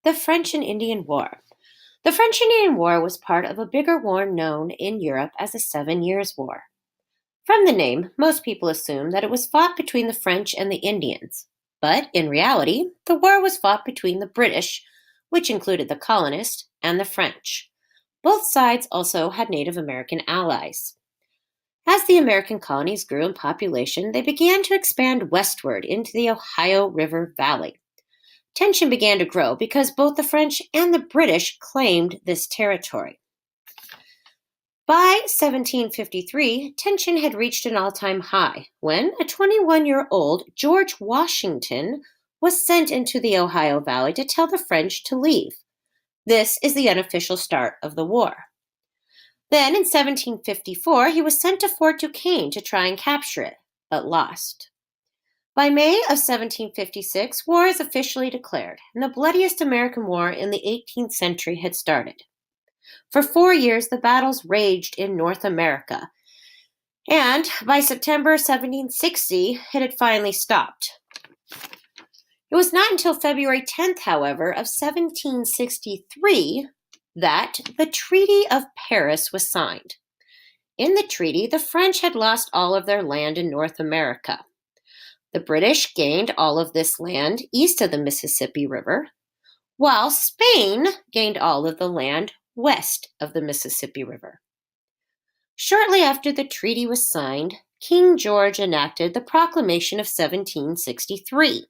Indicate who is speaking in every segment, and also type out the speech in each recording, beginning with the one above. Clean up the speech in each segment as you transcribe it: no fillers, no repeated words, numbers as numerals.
Speaker 1: The French and Indian War. The French and Indian War was part of a bigger war known in Europe as the Seven Years' War. From the name, most people assume that it was fought between the French and the Indians. But in reality, the war was fought between the British, which included the colonists, and the French. Both sides also had Native American allies. As the American colonies grew in population, they began to expand westward into the Ohio River Valley. Tension began to grow because both the French and the British claimed this territory. By 1753, tension had reached an all-time high when a 21-year-old George Washington was sent into the Ohio Valley to tell the French to leave. This is the unofficial start of the war. Then, in 1754, he was sent to Fort Duquesne to try and capture it, but lost. By May of 1756, war is officially declared, and the bloodiest American war in the 18th century had started. For 4 years, the battles raged in North America, and by September 1760, it had finally stopped. It was not until February 10th, however, of 1763 that the Treaty of Paris was signed. In the treaty, the French had lost all of their land in North America. The British gained all of this land east of the Mississippi River, while Spain gained all of the land west of the Mississippi River. Shortly after the treaty was signed, King George enacted the Proclamation of 1763.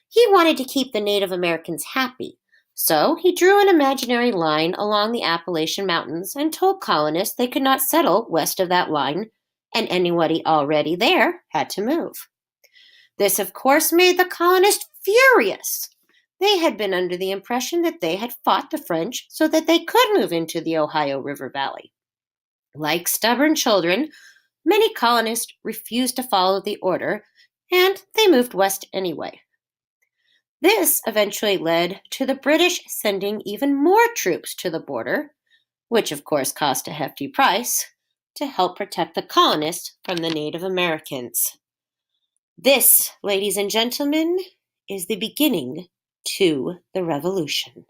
Speaker 1: He wanted to keep the Native Americans happy, so he drew an imaginary line along the Appalachian Mountains and told colonists they could not settle west of that line, and anybody already there had to move. This, of course, made the colonists furious. They had been under the impression that they had fought the French so that they could move into the Ohio River Valley. Like stubborn children, many colonists refused to follow the order, and they moved west anyway. This eventually led to the British sending even more troops to the border, which of course cost a hefty price, to help protect the colonists from the Native Americans. This, ladies and gentlemen, is the beginning to the revolution.